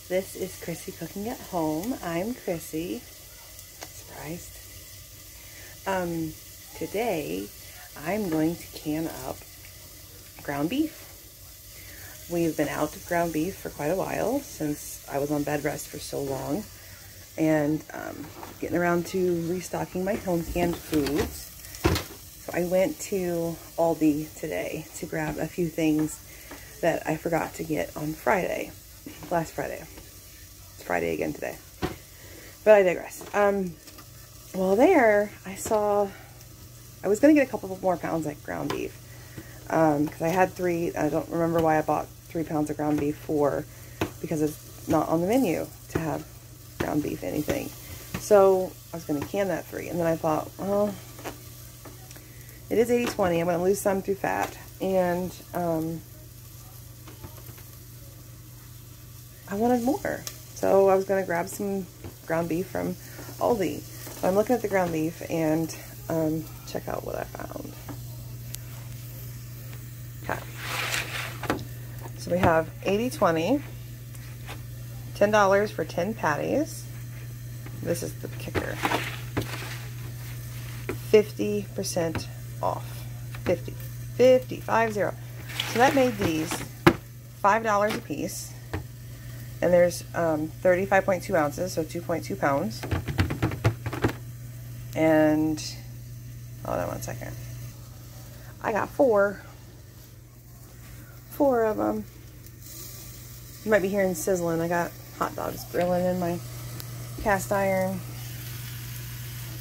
This is Chrissy Cooking at Home. I'm Chrissy. Surprised. Today I'm going to can up ground beef. We've been out of ground beef for quite a while since I was on bed rest for so long, and getting around to restocking my home canned foods. So I went to Aldi today to grab a few things that I forgot to get on Friday. Last Friday. It's Friday again today. But I digress. Well, there I was going to get a couple more pounds like ground beef. Because I had 3. I don't remember why I bought 3 pounds of ground beef because it's not on the menu to have ground beef anything. So I was going to can that 3. And then I thought, well, it is 80-20. I'm going to lose some through fat. And I wanted more. So I was going to grab some ground beef from Aldi. So I'm looking at the ground beef and check out what I found. Okay. So we have 80-20, $10 for 10 patties. This is the kicker. 50% off. 50. So that made these $5 a piece. And there's 35.2 ounces, so 2.2 pounds. And, hold on one second. I got 4 of them. You might be hearing sizzling. I got hot dogs grilling in my cast iron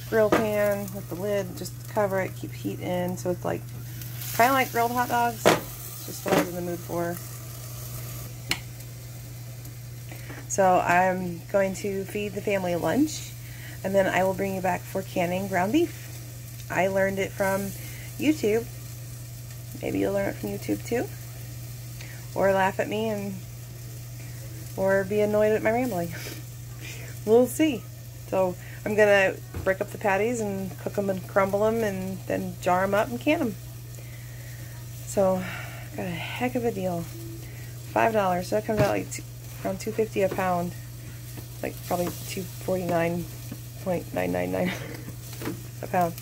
grill pan with the lid just to cover it, keep heat in. So it's like, kind of like grilled hot dogs. It's just what I was in the mood for. So I'm going to feed the family lunch, and then I will bring you back for canning ground beef. I learned it from YouTube. Maybe you'll learn it from YouTube too. Or laugh at me or be annoyed at my rambling. We'll see. So I'm going to break up the patties and cook them and crumble them and then jar them up and can them. So got a heck of a deal. $5. So that comes out like around $2.50 a pound, like probably $249.999 a pound.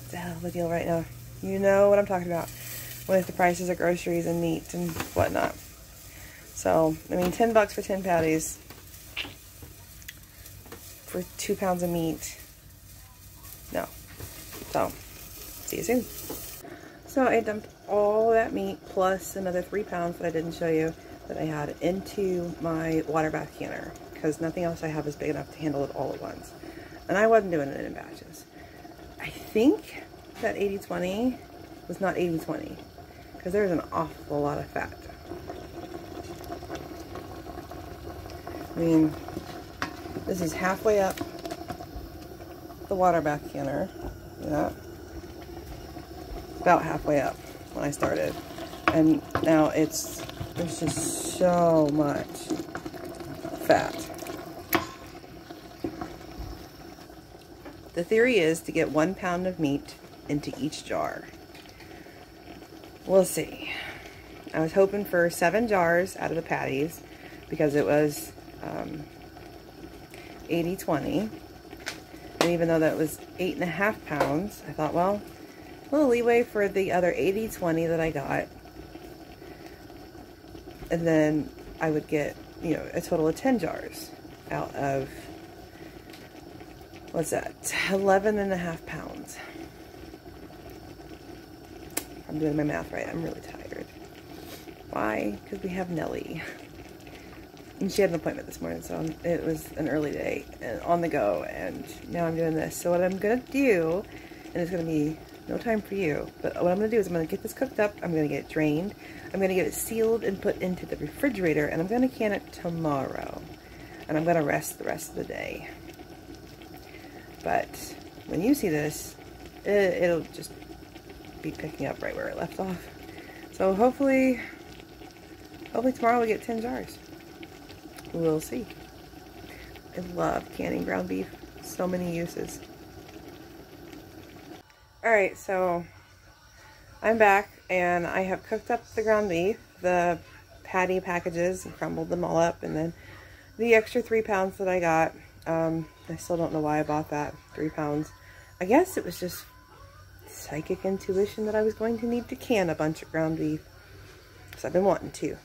It's a hell of a deal right now. You know what I'm talking about with the prices of groceries and meat and whatnot. So, I mean, $10 for 10 patties for 2 pounds of meat. No. So, see you soon. So I dumped all that meat plus another 3 pounds that I didn't show you that I had into my water bath canner, because nothing else I have is big enough to handle it all at once. And I wasn't doing it in batches. I think that 80-20 was not 80-20, because there's an awful lot of fat. I mean, this is halfway up the water bath canner. Yeah. About halfway up when I started. And now there's just so much fat. The theory is to get 1 pound of meat into each jar. We'll see. I was hoping for 7 jars out of the patties because it was 80-20. And even though that was 8.5 pounds, I thought, well, a little leeway for the other 80-20 that I got. And then I would get, you know, a total of 10 jars out of, what's that, 11.5 pounds. I'm doing my math right. I'm really tired. Why? Because we have Nellie. And she had an appointment this morning, so it was an early day and on the go, and now I'm doing this. So what I'm going to do, and it's going to be no time for you, but what I'm going to do is I'm going to get this cooked up, I'm going to get it drained, I'm going to get it sealed and put into the refrigerator, and I'm going to can it tomorrow. And I'm going to rest the rest of the day. But when you see this, it'll just be picking up right where it left off. So hopefully tomorrow we get 10 jars. We'll see. I love canning ground beef. So many uses. Alright, so I'm back and I have cooked up the ground beef. The patty packages and crumbled them all up. And then the extra 3 pounds that I got, I still don't know why I bought that 3 pounds. I guess it was just psychic intuition that I was going to need to can a bunch of ground beef. So I've been wanting to.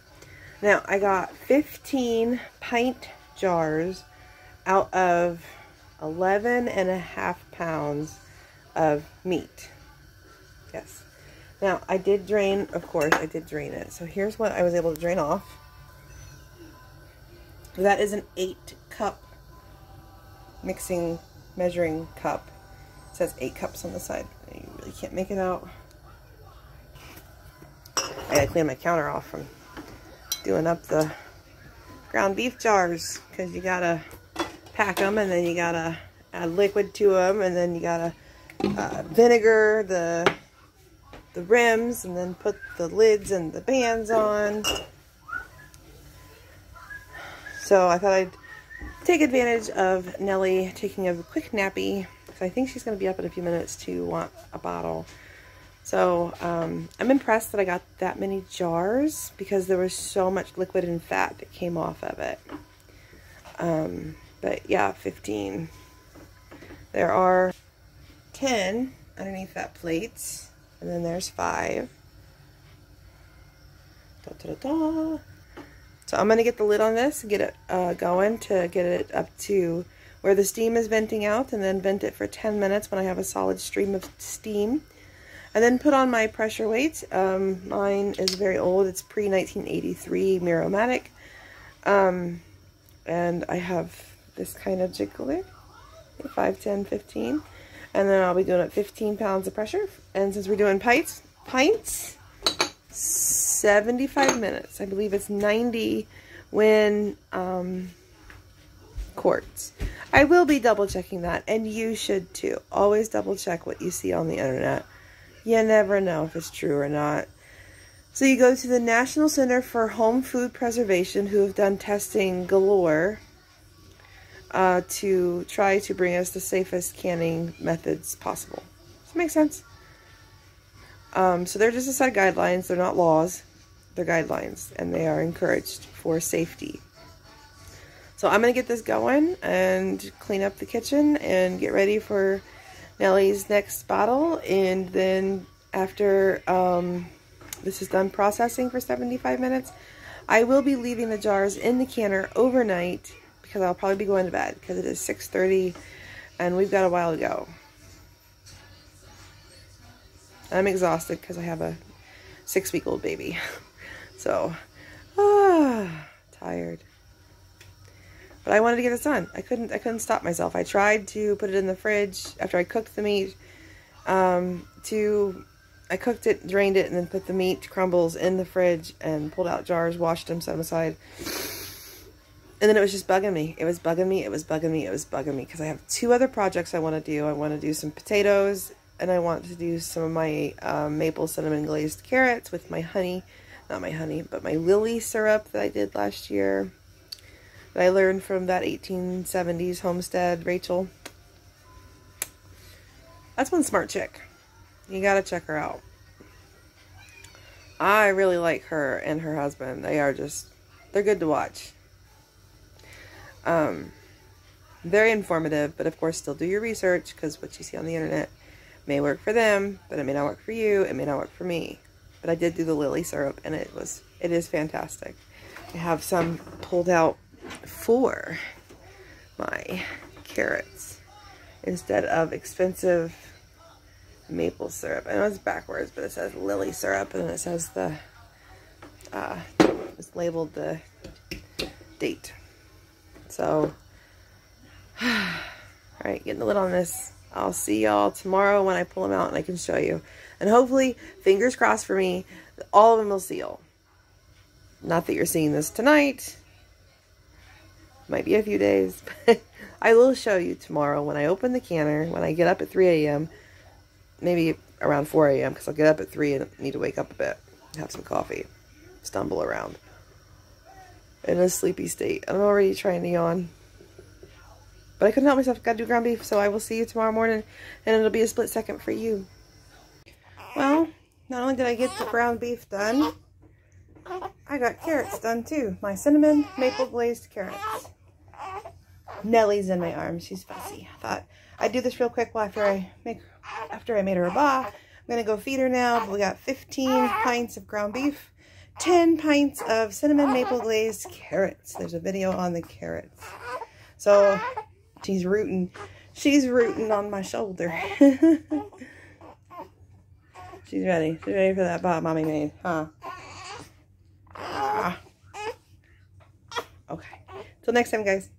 Now, I got 15 pint jars out of 11.5 pounds of meat. Yes. Now, I did drain, of course, I did drain it. So here's what I was able to drain off. That is an 8-cup measuring cup. It says 8 cups on the side. You really can't make it out. I gotta clean my counter off from doing up the ground beef jars, because you gotta pack them, and then you gotta add liquid to them, and then you gotta vinegar the rims, and then put the lids and the bands on. So I thought I'd take advantage of Nellie taking a quick nappy, because I think she's going to be up in a few minutes to want a bottle. So I'm impressed that I got that many jars, because there was so much liquid and fat that came off of it. But yeah, 15. There are 10 underneath that plate, and then there's 5. Da, da, da, da. So I'm going to get the lid on this and get it going to get it up to where the steam is venting out, and then vent it for 10 minutes when I have a solid stream of steam. And then put on my pressure weight. Mine is very old. It's pre-1983 Miromatic. And I have this kind of jiggler, 5, 10, 15. And then I'll be doing it 15 pounds of pressure. And since we're doing pints, 75 minutes. I believe it's 90 when quarts. I will be double checking that, and you should too. Always double check what you see on the internet. You never know if it's true or not. So you go to the National Center for Home Food Preservation, who have done testing galore to try to bring us the safest canning methods possible. Does that make sense? So they're just a set of guidelines. They're not laws. They're guidelines, and they are encouraged for safety. So I'm going to get this going and clean up the kitchen and get ready for Nellie's next bottle. And then after this is done processing for 75 minutes, I will be leaving the jars in the canner overnight, because I'll probably be going to bed, because it is 6:30 and we've got a while to go. I'm exhausted because I have a 6-week-old baby. So, tired. But I wanted to get this done. I couldn't stop myself. I tried to put it in the fridge after I cooked the meat. I cooked it, drained it, and then put the meat crumbles in the fridge and pulled out jars, washed them, set them aside. And then it was just bugging me. It was bugging me. It was bugging me. It was bugging me, because I have 2 other projects I want to do. I want to do some potatoes, and I want to do some of my maple cinnamon glazed carrots with my honey. Not my honey, but my lily syrup that I did last year, that I learned from that 1870s homestead, Rachel. That's one smart chick. You gotta check her out. I really like her and her husband. They're good to watch. Very informative, but of course still do your research, because what you see on the internet may work for them, but it may not work for you. It may not work for me. But I did do the lily syrup, and it is fantastic. I have some pulled out for my carrots instead of expensive maple syrup. I know it's backwards, but it says lily syrup, and it says it's labeled the date. So, alright, getting the lid on this. I'll see y'all tomorrow when I pull them out and I can show you. And hopefully, fingers crossed for me, all of them will seal. Not that you're seeing this tonight. Might be a few days. But I will show you tomorrow when I open the canner, when I get up at 3 a.m. Maybe around 4 a.m. because I'll get up at 3 and need to wake up a bit. Have some coffee. Stumble around. In a sleepy state. I'm already trying to yawn. But I couldn't help myself. Gotta do ground beef. So I will see you tomorrow morning. And it'll be a split second for you. Well, not only did I get the ground beef done, I I got carrots done too. My cinnamon maple glazed carrots. Nellie's in my arms. She's fussy. I thought I'd do this real quick after I made her a ba. I'm gonna go feed her now. But we got 15 pints of ground beef, 10 pints of cinnamon maple glazed carrots. There's a video on the carrots. So she's rooting. She's rooting on my shoulder. She's ready. She's ready for that ba mommy made, huh? Okay. Till next time, guys.